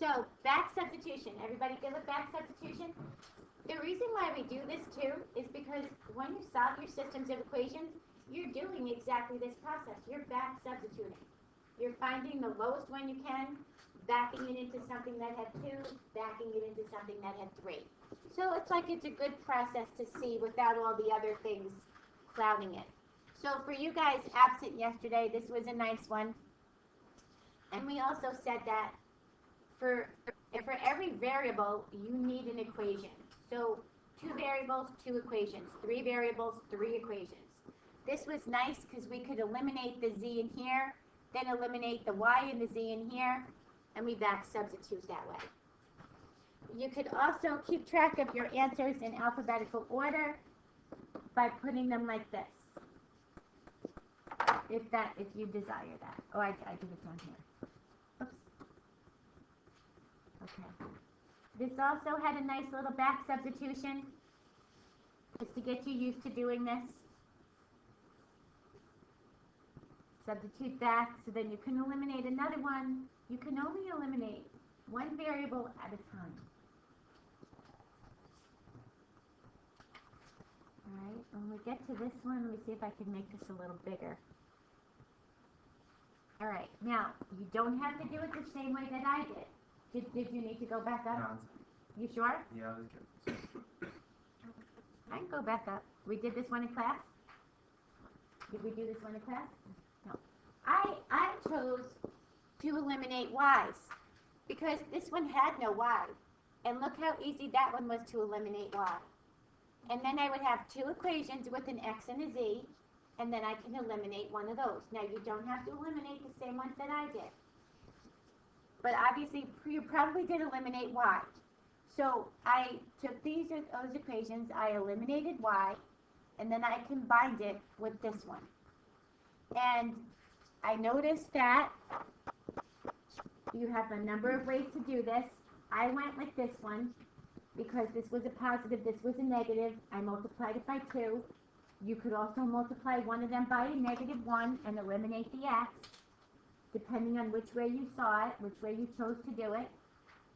So, back substitution. Everybody good with back substitution? The reason why we do this too is because when you solve your systems of equations, you're doing exactly this process. You're back substituting. You're finding the lowest one you can, backing it into something that had 2, backing it into something that had 3. So it's like it's a good process to see without all the other things clouding it. So for you guys absent yesterday, this was a nice one. And we also said that for every variable, you need an equation. So 2 variables, 2 equations. 3 variables, 3 equations. This was nice because we could eliminate the z in here, then eliminate the y and the z in here, and we back substitute that way. You could also keep track of your answers in alphabetical order by putting them like this, if you desire that. Oh, I did it down here. Oops. Okay. This also had a nice little back substitution, just to get you used to doing this. Substitute back, so then you can eliminate another one. You can only eliminate 1 variable at a time. Alright, when we get to this one, let me see if I can make this a little bigger. Alright, now, you don't have to do it the same way that I did. Did you need to go back up? No. You sure? Yeah, that's good. I can go back up. We did this one in class? Did we do this one in class? No. I chose to eliminate y's because this one had no y. And look how easy that one was to eliminate y. And then I would have 2 equations with an x and a z, and then I can eliminate one of those. Now, you don't have to eliminate the same ones that I did. But obviously, you probably did eliminate y. So I took those equations, I eliminated y, and then I combined it with this one. And I noticed that you have a number of ways to do this. I went with this one because this was a positive, this was a negative. I multiplied it by 2. You could also multiply one of them by a -1 and eliminate the x, depending on which way you saw it, which way you chose to do it.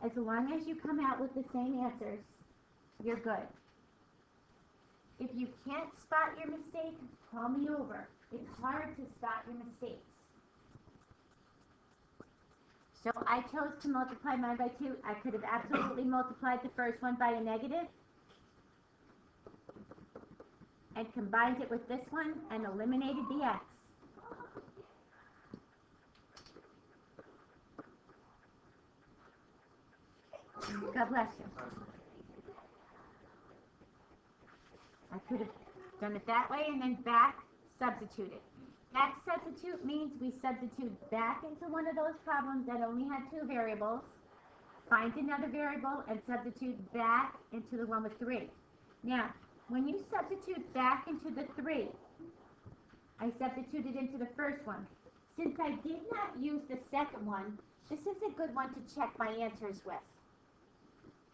As long as you come out with the same answers, you're good. If you can't spot your mistake, call me over. It's hard to spot your mistakes. So I chose to multiply mine by 2. I could have absolutely multiplied the first one by a negative and combined it with this one and eliminated the x. God bless you. I could have done it that way and then back substitute it. Back substitute means we substitute back into one of those problems that only had 2 variables, find another variable, and substitute back into the one with 3. Now, when you substitute back into the 3, I substituted into the first one. Since I did not use the second one, this is a good one to check my answers with.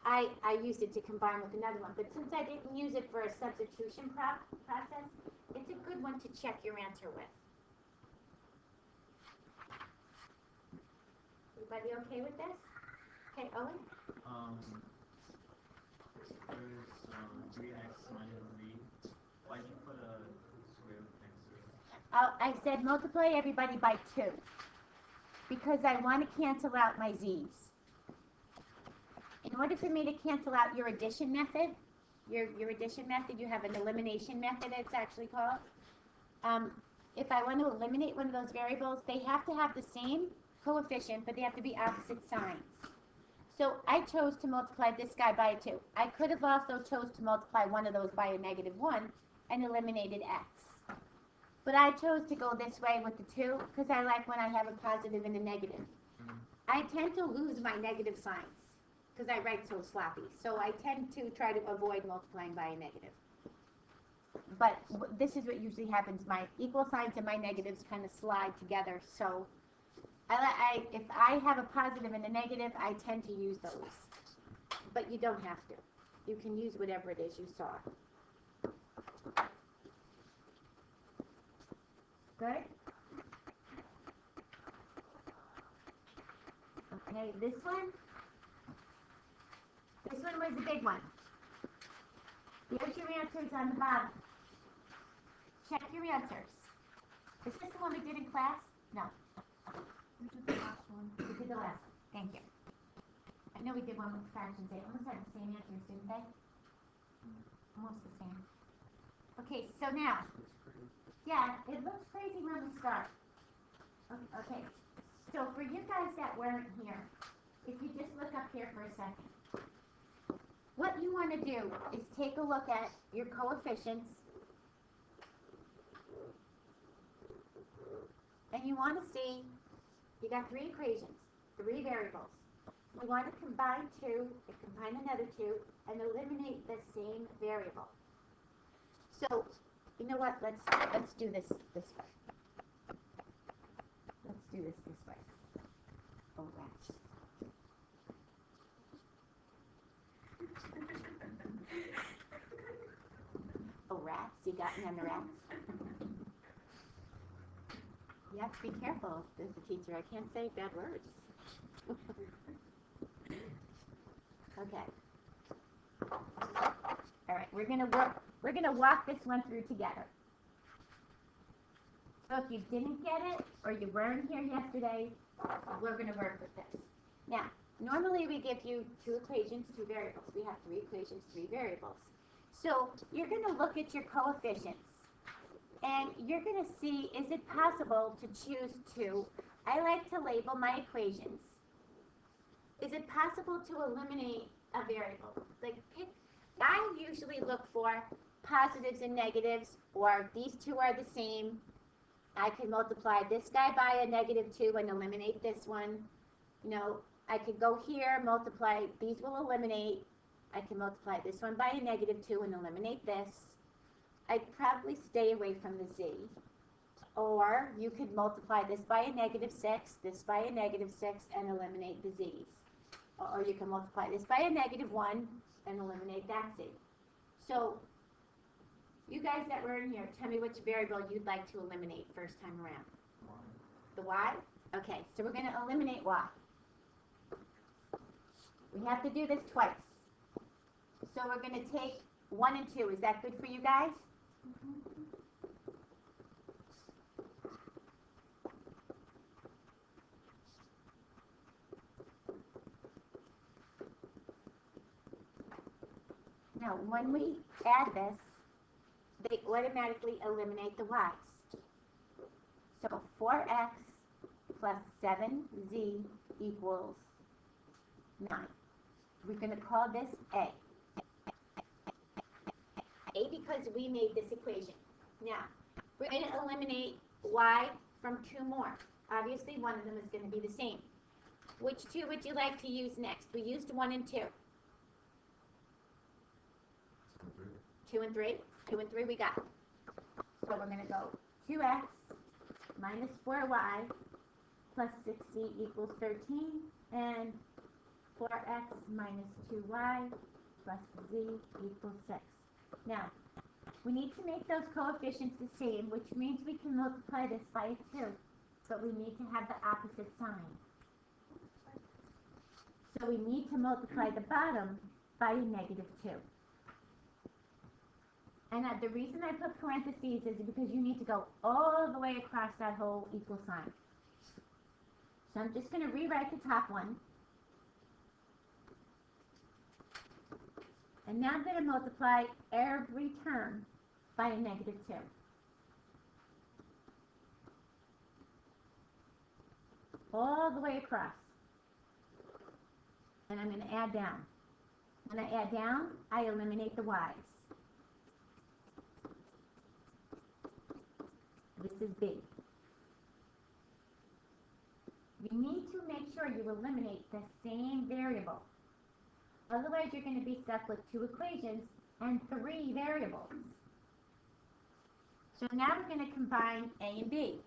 I used it to combine with another one, but since I didn't use it for a substitution process, it's a good one to check your answer with. Everybody okay with this? Okay, Owen? There's 3x minus z. Why'd you put a square root next to it? I said multiply everybody by 2 because I want to cancel out my z's. In order for me to cancel out your addition method, your addition method, you have an elimination method, it's actually called. If I want to eliminate one of those variables, they have to have the same coefficient, but they have to be opposite signs. So I chose to multiply this guy by a 2. I could have also chose to multiply one of those by a -1 and eliminated x. But I chose to go this way with the 2 because I like when I have a positive and a negative. I tend to lose my negative signs because I write so sloppy. So I tend to try to avoid multiplying by a negative. But this is what usually happens. My equal signs and my negatives kind of slide together. So if I have a positive and a negative, I tend to use those. But you don't have to. You can use whatever it is you saw. Good? Okay, this one, This one was the big one. There's your answers on the bottom. Check your answers. Is this the one we did in class? No. We did the last one. We did the last one. Thank you. I know we did one with fractions. They almost had the same answers, didn't they? Almost the same. Okay, so now, yeah, it looks crazy when we start. Okay, so for you guys that weren't here, if you just look up here for a second, what you want to do is take a look at your coefficients, and you want to see, you got three equations, three variables. You want to combine two, and combine another two, and eliminate the same variable. So, you know what? Let's do this way. Let's do this way. Oh, rats. Oh, rats. You got me on the rats. You have to be careful as a teacher. I can't say bad words. Okay. All right, we're gonna walk this one through together. So if you didn't get it or you weren't here yesterday, we're gonna work with this. Now, normally we give you two equations, two variables. We have three equations, three variables. So you're gonna look at your coefficients and you're gonna see, is it possible to choose two? I like to label my equations. Is it possible to eliminate a variable? Like pick, I usually look for positives and negatives, or these two are the same. I can multiply this guy by a -2 and eliminate this one. You know, I could go here, multiply, these will eliminate. I can multiply this one by a -2 and eliminate this. I'd probably stay away from the z. Or you could multiply this by a -6, this by a -6, and eliminate the z's. Or you can multiply this by a -1 and eliminate that z. So, you guys that were in here, tell me which variable you'd like to eliminate first time around. The y? Okay, so we're going to eliminate y. We have to do this twice. So we're going to take 1 and 2. Is that good for you guys? Now, when we add this, they automatically eliminate the y's. So 4x plus 7z equals 9. We're going to call this A. A because we made this equation. Now, we're going to eliminate y from two more. Obviously, one of them is going to be the same. Which two would you like to use next? We used 1 and 2. 2 and 3? 2 and 3 we got. So we're going to go 2x minus 4y plus 6z equals 13, and 4x minus 2y plus z equals 6. Now, we need to make those coefficients the same, which means we can multiply this by a 2, but we need to have the opposite sign. So we need to multiply the bottom by a -2. And the reason I put parentheses is because you need to go all the way across that whole equal sign. So I'm just going to rewrite the top one. And now I'm going to multiply every term by a -2. All the way across. And I'm going to add down. When I add down, I eliminate the y's. This is B. You need to make sure you eliminate the same variable. Otherwise, you're going to be stuck with two equations and three variables. So now we're going to combine A and B.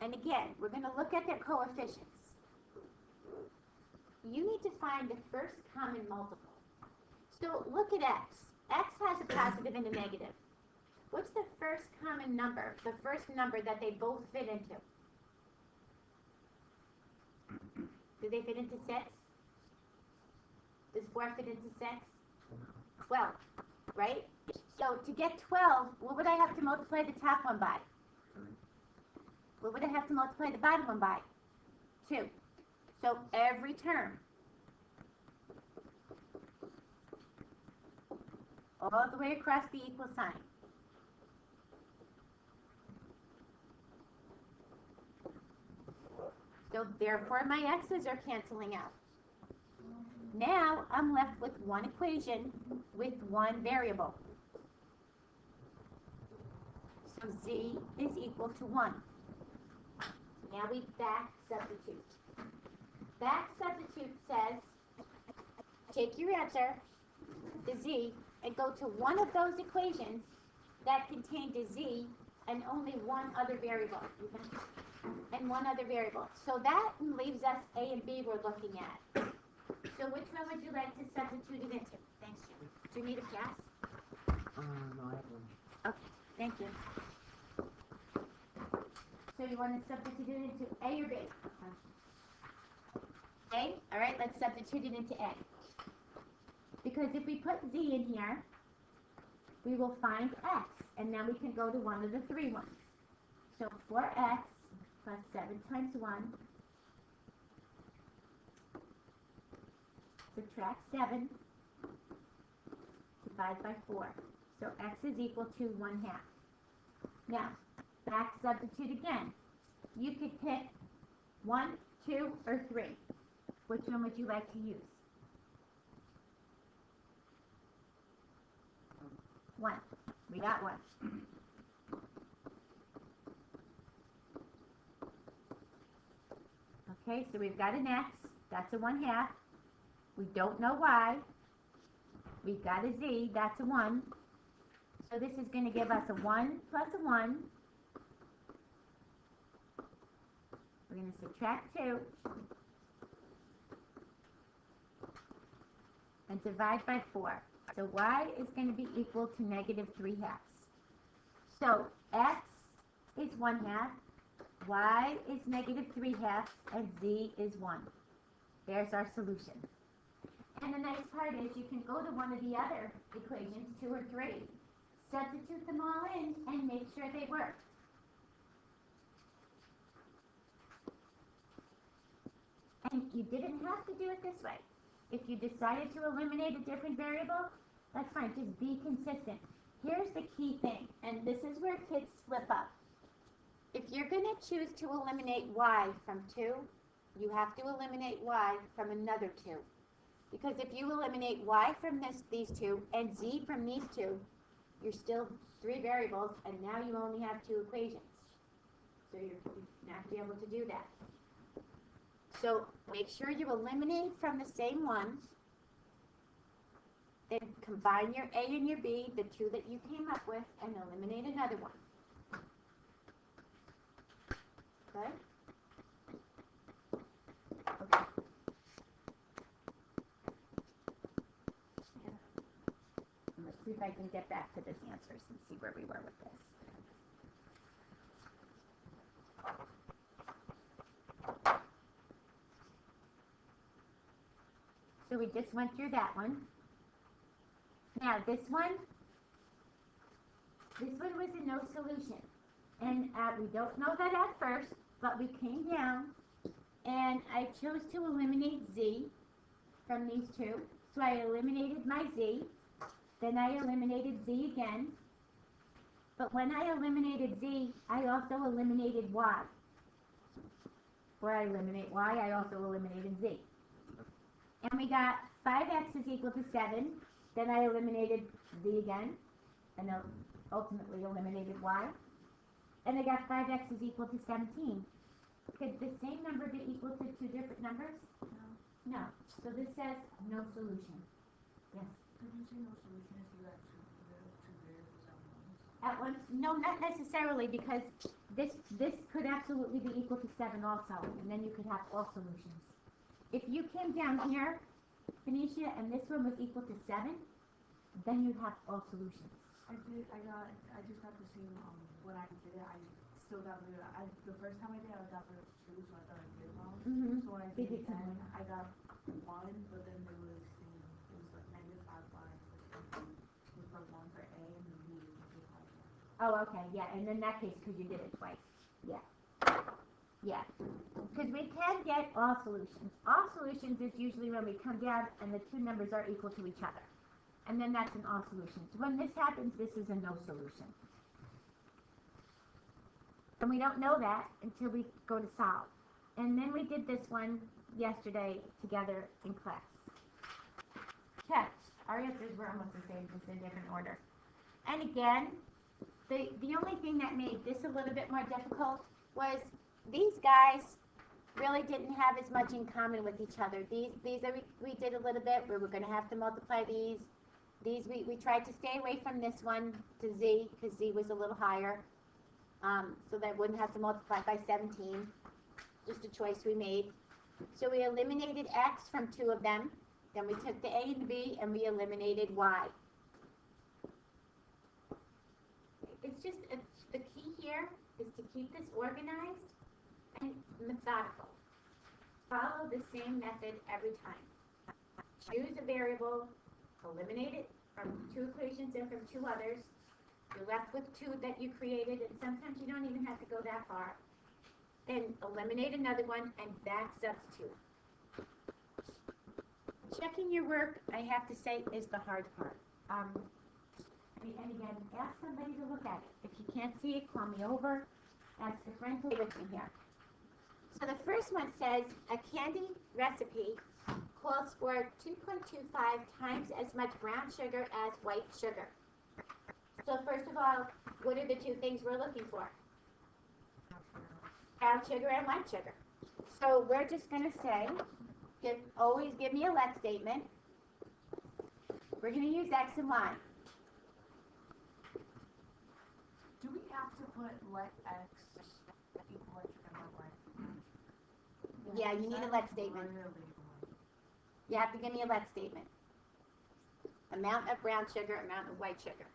And again, we're going to look at their coefficients. You need to find the first common multiple. So look at x. X has a positive and a negative. What's the first common number? The first number that they both fit into? Do they fit into 6? Does 4 fit into 6? 12, right? So to get 12, what would I have to multiply the top one by? What would I have to multiply the bottom one by? 2. So every term, all the way across the equal sign. So therefore my x's are canceling out. Now I'm left with one equation with one variable. So z is equal to 1. Now we back substitute. Back substitute says, take your answer, the z, and go to one of those equations that contained a z and only one other variable. And one other variable. So that leaves us A and B we're looking at. So which one would you like to substitute it into? Thanks, Jim. Do you need a pass? No, I have one. Okay, thank you. So you want to substitute it into A or B? A? All right, let's substitute it into A. Because if we put Z in here, we will find X. And now we can go to one of the 3 ones. So 4X plus 7 times 1, subtract 7, divide by 4. So x is equal to 1/2. Now, back substitute again. You could pick 1, 2, or 3. Which one would you like to use? 1. We got 1. Okay, so we've got an x, that's a 1/2. We don't know why. We've got a z, that's a 1. So this is going to give us a 1 plus a 1. We're going to subtract 2. And divide by 4. So y is going to be equal to -3/2. So x is 1/2. Y is -3/2, and z is 1. There's our solution. And the nice part is you can go to one of the other equations, 2 or 3, substitute them all in, and make sure they work. And you didn't have to do it this way. If you decided to eliminate a different variable, that's fine. Just be consistent. Here's the key thing, and this is where kids slip up. If you're going to choose to eliminate y from 2, you have to eliminate y from another 2. Because if you eliminate y from these 2 and z from these 2, you're still 3 variables, and now you only have 2 equations. So you're not going to be able to do that. So make sure you eliminate from the same one, then combine your A and your B, the 2 that you came up with, and eliminate another one. Okay? Okay. Let's see if I can get back to this answers and see where we were with this. So we just went through that one. Now this one was a no solution. And we don't know that at first, but we came down and I chose to eliminate z from these 2. So I eliminated my z, then I eliminated z again. But when I eliminated z, I also eliminated y. Where I eliminate y, I also eliminated z. And we got 5x is equal to 7. Then I eliminated z again, and ultimately eliminated y. And I got 5x is equal to 17. Could the same number be equal to 2 different numbers? No. No. So this says no solution. Yes? Did you say no solution if you got two variables At once? No, not necessarily, because this could absolutely be equal to 7 also, and then you could have all solutions. If you came down here, Phoenicia, and this one was equal to 7, then you'd have all solutions. I just got the same, when I did it, I still got rid of, the first time I did it, I got rid of 2, so I thought I did wrong. Mm-hmm. So when I They did did it something again, wrong. I got 1, but then there was it was like -5y, with like 1 for A and then B was just like that. Oh, okay, yeah, and in that case, because you did it twice, yeah. Yeah, because we can get all solutions. All solutions is usually when we come down and the two numbers are equal to each other. And then that's an all solution. So when this happens, this is a no solution. And we don't know that until we go to solve. And then we did this one yesterday together in class. Catch. Our answers were almost the same, just in different order. And again, the only thing that made this a little bit more difficult was these guys really didn't have as much in common with each other. These are, we did a little bit where we're going to have to multiply these. These we tried to stay away from this one to Z because Z was a little higher. So that wouldn't have to multiply by 17. Just a choice we made. So we eliminated X from 2 of them. Then we took the A and the B and we eliminated Y. It's just, the key here is to keep this organized and methodical. Follow the same method every time. Choose a variable, eliminate it from 2 equations and from 2 others. You're left with 2 that you created, and sometimes you don't even have to go that far. Then eliminate another one and back substitute. Checking your work, I have to say, is the hard part. And again, ask somebody to look at it. If you can't see it, call me over. Ask a friend to with me here. So the first one says, a candy recipe calls for 2.25 times as much brown sugar as white sugar. So first of all, what are the 2 things we're looking for? Brown sugar and white sugar. So we're just going to say, always give me a let statement. We're going to use X and Y. Do we have to put let X equal X and Y? Yeah, you need a let statement. You have to give me a let statement. Amount of brown sugar, amount of white sugar.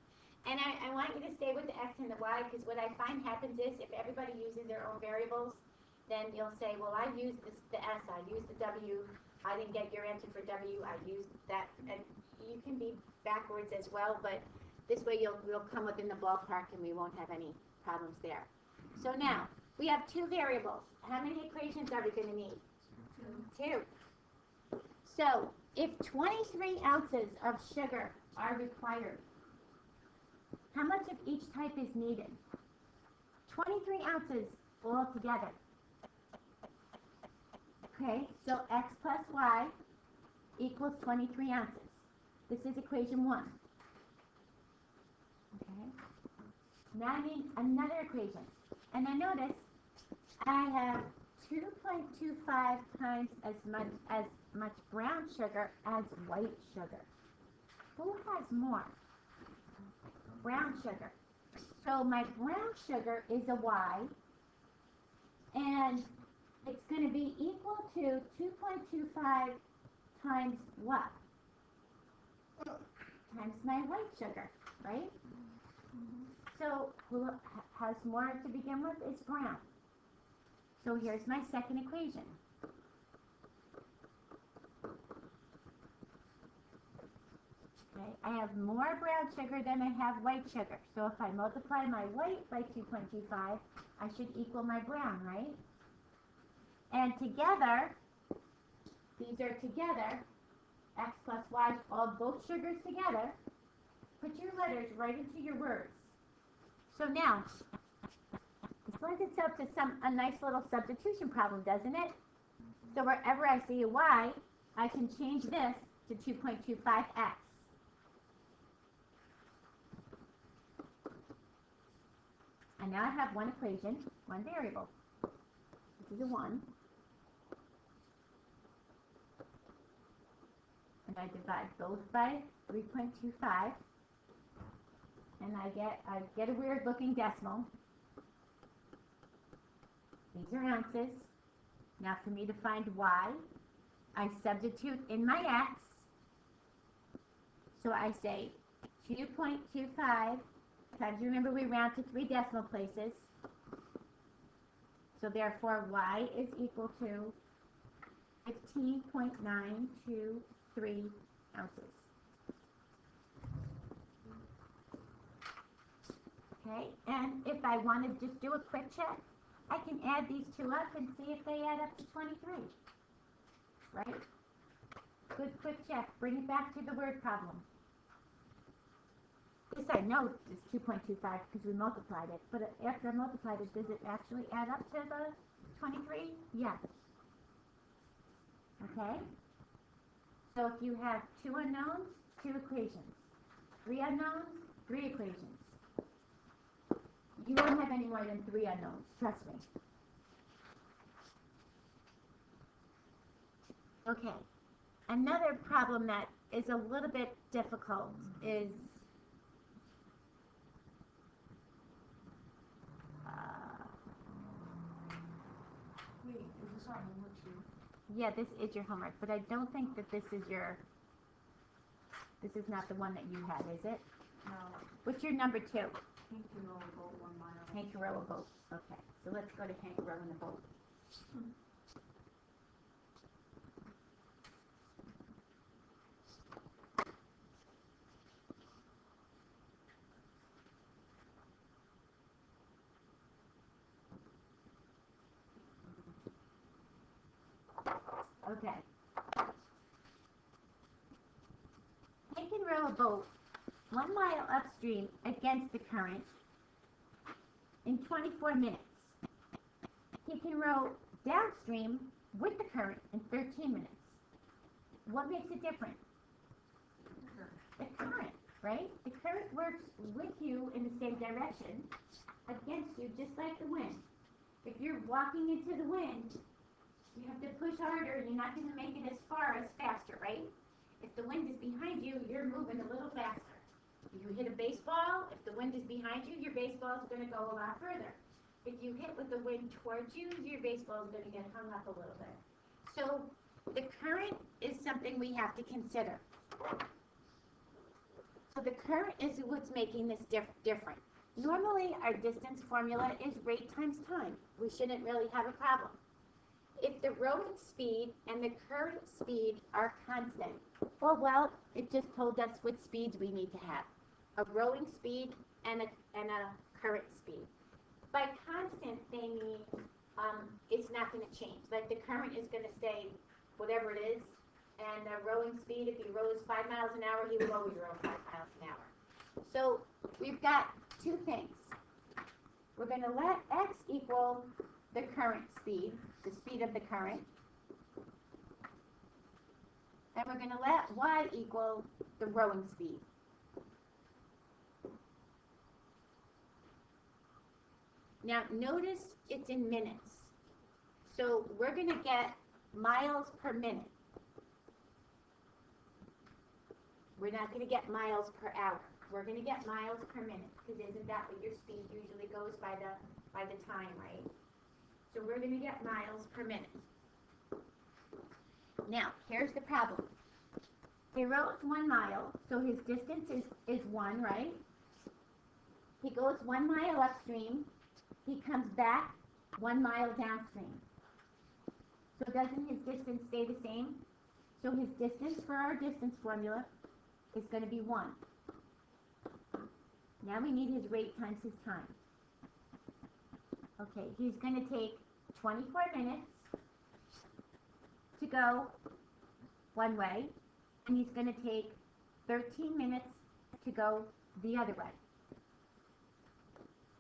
And I want you to stay with the X and the Y, because what I find happens is if everybody uses their own variables, then you'll say, well, I used the S, I used the W, I didn't get your answer for W, I used that. And you can be backwards as well, but this way we'll come within the ballpark and we won't have any problems there. So now, we have 2 variables. How many equations are we going to need? 2. So, if 23 ounces of sugar are required, how much of each type is needed? 23 ounces all together. Okay, so X plus Y equals 23 ounces. This is equation 1. Okay. Now I need another equation. And I notice I have 2.25 times as much brown sugar as white sugar. Who has more? Brown sugar. So my brown sugar is a Y, and it's going to be equal to 2.25 times what? Times my white sugar, right? So who has more to begin with? It's brown. So here's my second equation. Okay, I have more brown sugar than I have white sugar. So if I multiply my white by 2.25, I should equal my brown, right? And together, these are together, X plus Y, all both sugars together. Put your letters right into your words. So now, this lends itself to a nice little substitution problem, doesn't it? So wherever I see a Y, I can change this to 2.25X. And now I have one equation, one variable. This is a 1. And I divide both by 3.25. And I get a weird looking decimal. These are ounces. Now for me to find Y, I substitute in my X. So I say 2.25 times. Remember, we round to 3 decimal places. So therefore, y is equal to 15.923 ounces. Okay, and if I want to just do a quick check, I can add these two up and see if they add up to 23. Right? Good quick check. Bring it back to the word problem. Yes, I know it's 2.25 because we multiplied it, but after I multiplied it, does it actually add up to the 23? Yes. Okay? So if you have 2 unknowns, 2 equations. 3 unknowns, 3 equations. You won't have any more than 3 unknowns, trust me. Okay. Another problem that is a little bit difficult is Wait, is this our homework too? yeah, this is your homework, but I don't think that this is not the one that you had, is it? No. What's your number 2? Hank can row a boat 1 mile. Hank can row a boat. Okay, so let's go to Hank rowing the boat. Okay. Hank can row a boat 1 mile upstream against the current in 24 minutes. He can row downstream with the current in 13 minutes. What makes it different? The current, right? The current works with you in the same direction against you, just like the wind. If you're walking into the wind, you have to push harder. You're not going to make it as far as faster, right? If the wind is behind you, you're moving a little faster. If you hit a baseball, if the wind is behind you, your baseball is going to go a lot further. If you hit with the wind towards you, your baseball is going to get hung up a little bit. So the current is something we have to consider. So the current is what's making this different. Normally, our distance formula is rate times time. We shouldn't really have a problem. If the rowing speed and the current speed are constant, well, it just told us what speeds we need to have. A rowing speed and a current speed. By constant, they mean it's not going to change. Like the current is going to stay whatever it is, and the rowing speed, if he rows 5 miles an hour, he will always row 5 miles an hour. So we've got 2 things. We're going to let x equal the current speed, the speed of the current, and we're going to let y equal the rowing speed. Now notice it's in minutes. So we're going to get miles per minute. We're not going to get miles per hour. We're going to get miles per minute, because isn't that what your speed usually goes by the time, right? So we're going to get miles per minute. Now, here's the problem. He rows 1 mile, so his distance is 1, right? He goes 1 mile upstream. He comes back 1 mile downstream. So doesn't his distance stay the same? So his distance for our distance formula is going to be 1. Now we need his rate times his time. Okay, he's going to take 24 minutes to go one way, and he's going to take 13 minutes to go the other way.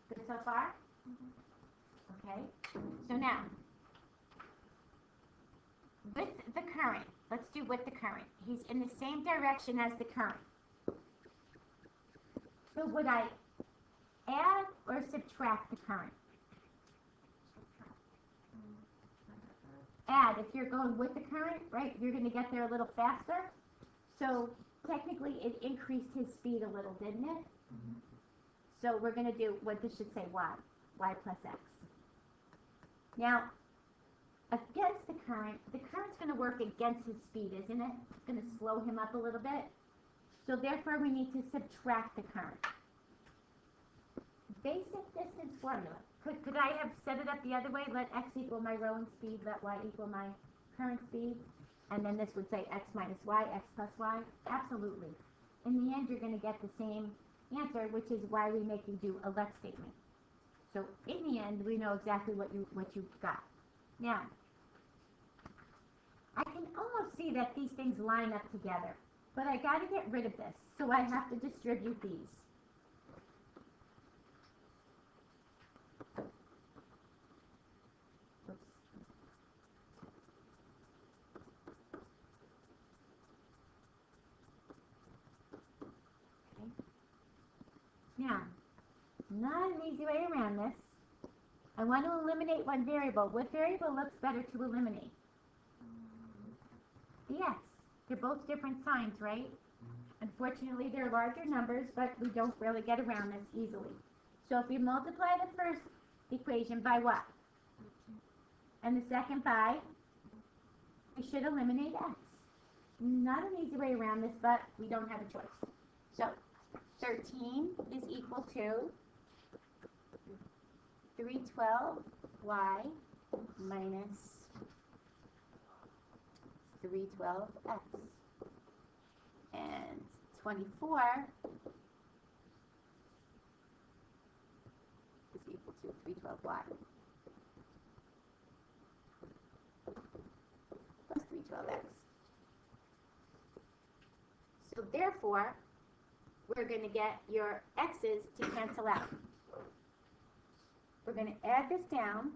Good so far? Okay, so now, with the current, let's do with the current. He's in the same direction as the current. So would I add or subtract the current? Add. If you're going with the current, right, you're going to get there a little faster. So technically it increased his speed a little, didn't it? Mm-hmm. So we're going to do what this should say, y plus x. Now, against the current's going to work against his speed, isn't it? It's going to slow him up a little bit. So therefore we need to subtract the current. basic distance formula. Could I have set it up the other way? Let x equal my rowing speed, let y equal my current speed, and then this would say x minus y, x plus y? Absolutely. In the end, you're going to get the same answer, which is why we make you do a let statement. So in the end, we know exactly what you got. Now, I can almost see that these things line up together, but I got to get rid of this, so I have to distribute these. Now, not an easy way around this. I want to eliminate one variable. What variable looks better to eliminate? The x. They're both different signs, right? Unfortunately, they're larger numbers, but we don't really get around this easily. So if we multiply the first equation by what? And the second by? We should eliminate x. Not an easy way around this, but we don't have a choice. So 13 is equal to 312y minus 312x. And 24 is equal to 312y plus 312x. So therefore, we're going to get your x's to cancel out. We're going to add this down.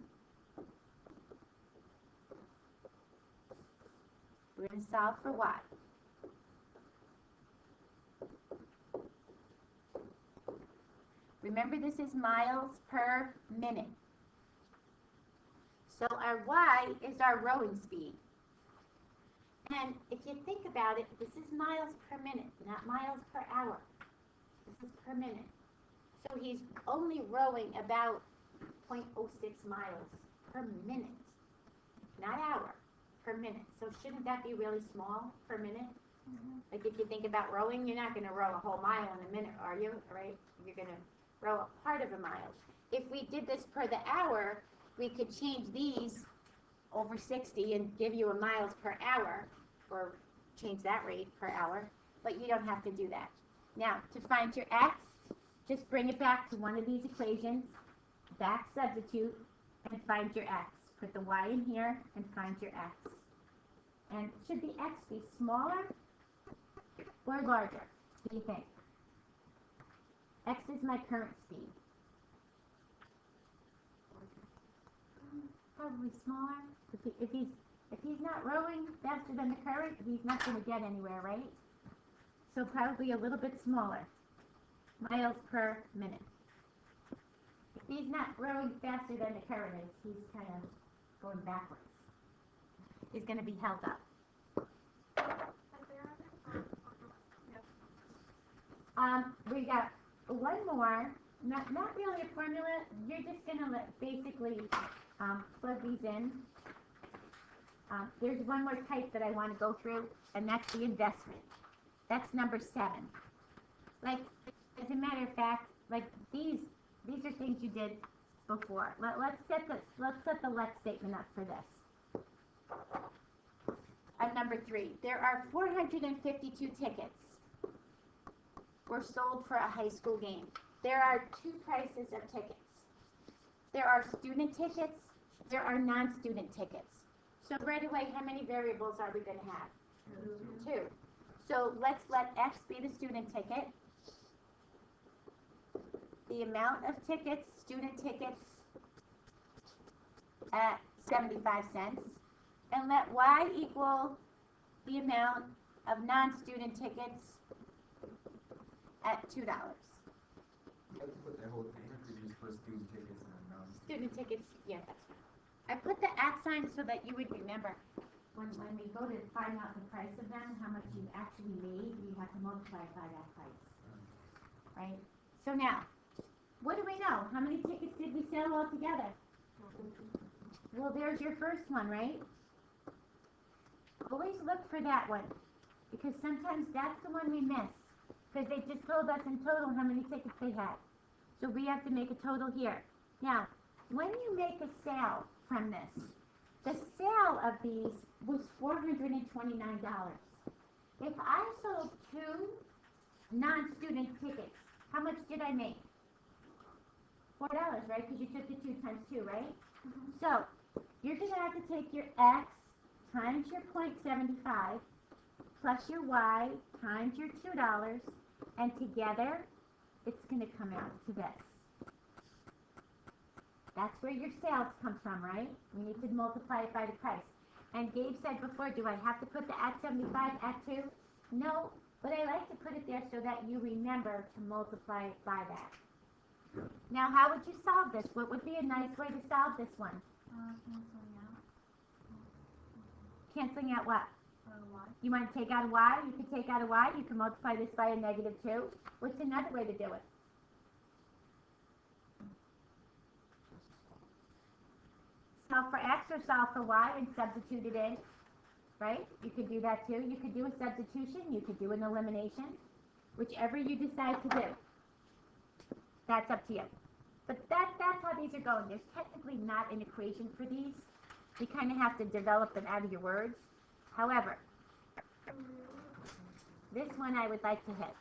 We're going to solve for y. Remember, this is miles per minute. So our y is our rowing speed. And if you think about it, this is miles per minute, not miles per hour. This is per minute. So he's only rowing about 0.06 miles per minute, not hour, per minute. So shouldn't that be really small per minute? Like if you think about rowing, you're not going to row a whole mile in a minute, are you? Right? You're going to row a part of a mile. If we did this per the hour, we could change these over 60 and give you a miles per hour, or change that rate per hour, but you don't have to do that. Now, to find your x, just bring it back to one of these equations, back substitute, and find your x. Put the y in here and find your x. And should the x be smaller or larger? What do you think? X is my current speed. Probably smaller. If he's not rowing faster than the current, he's not going to get anywhere, right? So probably a little bit smaller. Miles per minute. If he's not rowing faster than the current is, he's kind of going backwards. He's going to be held up. We got one more. Not really a formula. You're just going to basically plug these in. There's one more type that I want to go through, and that's the investment. That's number 7. Like, as a matter of fact, like these are things you did before. Let's set the let statement up for this. Number 3, there are 452 tickets were sold for a high school game. There are 2 prices of tickets. There are student tickets. There are non-student tickets. So right away, how many variables are we going to have? 2. So let's let X be the student ticket. The amount of tickets, student tickets, at 75 cents. And let Y equal the amount of non-student tickets at $2. You have to put that whole thing, or you just put student tickets and non-student? Student tickets, yeah, that's right. I put the at sign so that you would remember. When we go to find out the price of them, how much you actually made, you have to multiply it by that price. Right? So now, what do we know? How many tickets did we sell altogether? Well, there's your first one, right? Always look for that one, because sometimes that's the one we miss, because they just told us in total how many tickets they had. So we have to make a total here. Now, when you make a sale from this, the sale of these was $429. If I sold 2 non-student tickets, how much did I make? $4, right? Because you took the 2 times 2, right? So you're going to have to take your X times your 0.75 plus your Y times your $2, and together it's going to come out to this. That's where your sales come from, right? We need to multiply it by the price. And Gabe said before, do I have to put the at 75 at 2? No, but I like to put it there so that you remember to multiply it by that. Now, how would you solve this? What would be a nice way to solve this one? Canceling out. Canceling out what? Y. You want to take out a y? You could take out a y. You can multiply this by a -2. What's another way to do it? Solve for x or solve for y and substitute it in, right? You could do that too. You could do a substitution. You could do an elimination. Whichever you decide to do. That's up to you. But that's how these are going. There's technically not an equation for these. You kind of have to develop them out of your words. However, this one I would like to hit.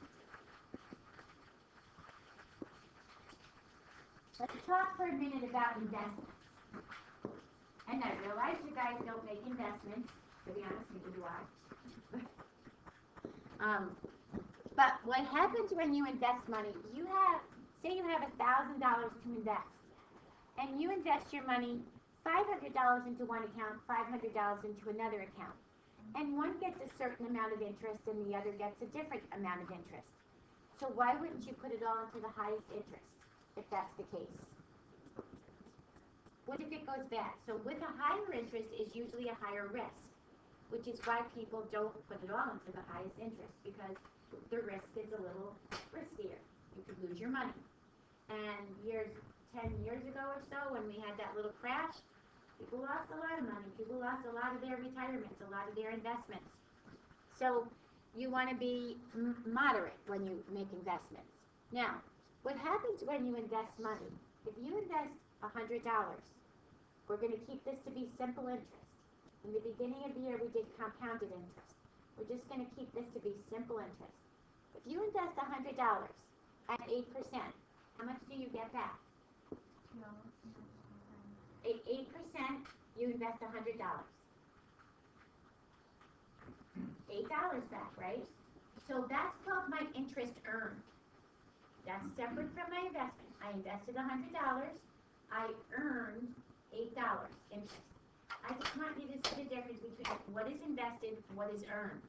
Let's talk for a minute about investments. And I realize you guys don't make investments. To be honest, neither do I. But what happens when you invest money, say you have $1,000 to invest, and you invest your money $500 into one account, $500 into another account. And one gets a certain amount of interest and the other gets a different amount of interest. So why wouldn't you put it all into the highest interest, if that's the case? What if it goes bad? So with a higher interest is usually a higher risk, which is why people don't put it all into the highest interest, because the risk is a little riskier. You could lose your money. And 10 years ago or so, when we had that little crash, people lost a lot of money. People lost a lot of their retirements, a lot of their investments. So you want to be moderate when you make investments. Now, what happens when you invest money? If you invest $100, we're going to keep this to be simple interest. In the beginning of the year, we did compounded interest. We're just going to keep this to be simple interest. If you invest $100 at 8%, how much do you get back? At 8%, you invest $100. $8 back, right? So that's called my interest earned. That's separate from my investment. I invested $100. I earned $8 interest. I just want you to see the difference between what is invested and what is earned.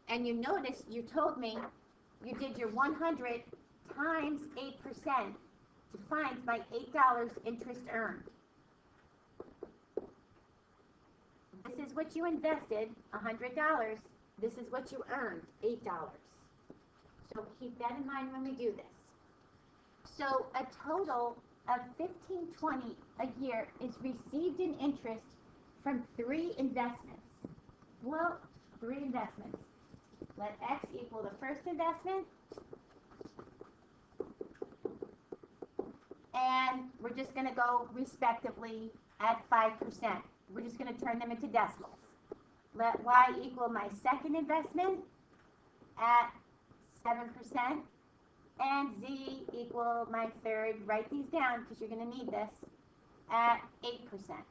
And you notice you told me you did your 100 times 8% to find my $8 interest earned. This is what you invested, $100. This is what you earned, $8. So keep that in mind when we do this. So a total of $1,520 a year is received in interest from 3 investments. Well, 3 investments. Let X equal the first investment. And we're just going to go respectively at 5%. We're just going to turn them into decimals. Let Y equal my second investment at 7%. And Z equal my third, write these down because you're going to need this, at 8%.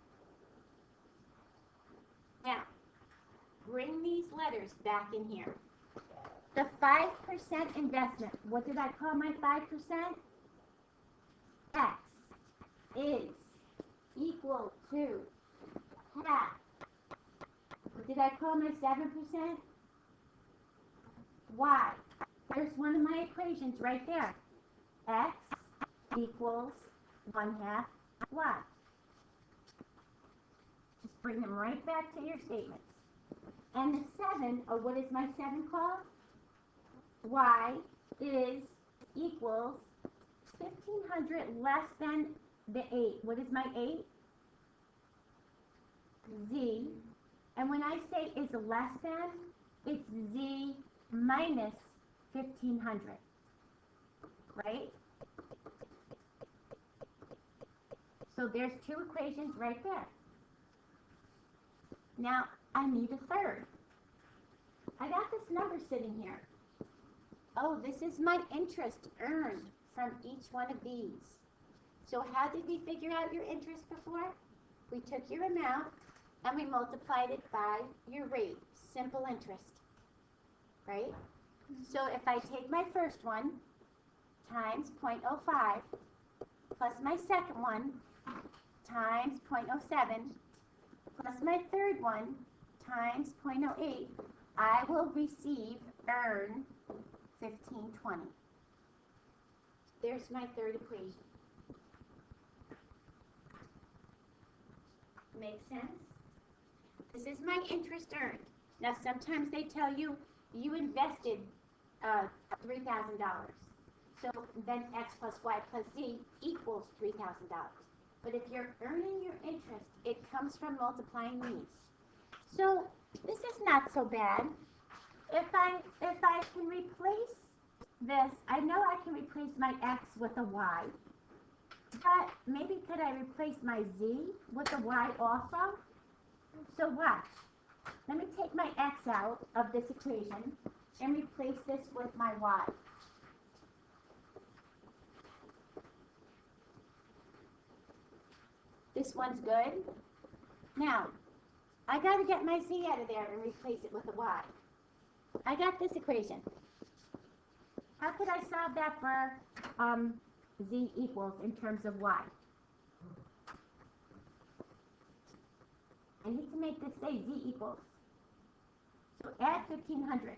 Now, bring these letters back in here. The 5% investment, what did I call my 5%? X is equal to half. What did I call my 7%? Y. There's one of my equations right there. X equals 1/2 Y. Just bring them right back to your statements. And the 7, or what is my 7 called? Y is equals 1,500 less than the 8. What is my 8? Z. And when I say is less than, it's Z minus 1,500. right? So there's two equations right there. Now, I need a third. I got this number sitting here. Oh, this is my interest earned from each one of these. So how did we figure out your interest before? We took your amount and we multiplied it by your rate, simple interest, right? So if I take my first one times 0.05 plus my second one times 0.07 plus my third one times 0.08, I will earn 1520. There's my third equation. Make sense? This is my interest earned. Now sometimes they tell you you invested $3,000. So then x plus y plus z equals $3,000. But if you're earning your interest, it comes from multiplying these. So this is not so bad. If I can replace this, I know I can replace my x with a y. But maybe could I replace my z with a y also? So watch. Let me take my x out of this equation and replace this with my y. This one's good. Now, I got to get my z out of there and replace it with a y. I got this equation. How could I solve that for z equals in terms of y? I need to make this say z equals. So add 1500.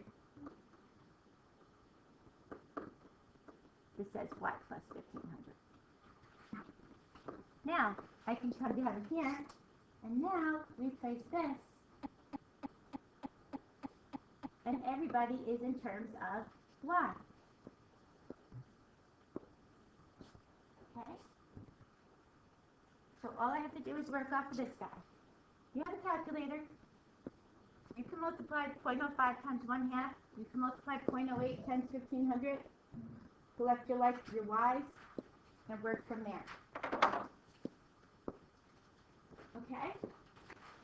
This says y plus 1500. Now, I can come down here, and now replace this. And everybody is in terms of y. Okay? So all I have to do is work off of this guy. You have a calculator. You can multiply 0.05 times 1/2. You can multiply 0.08 times 1500. Collect your y's and work from there. Okay?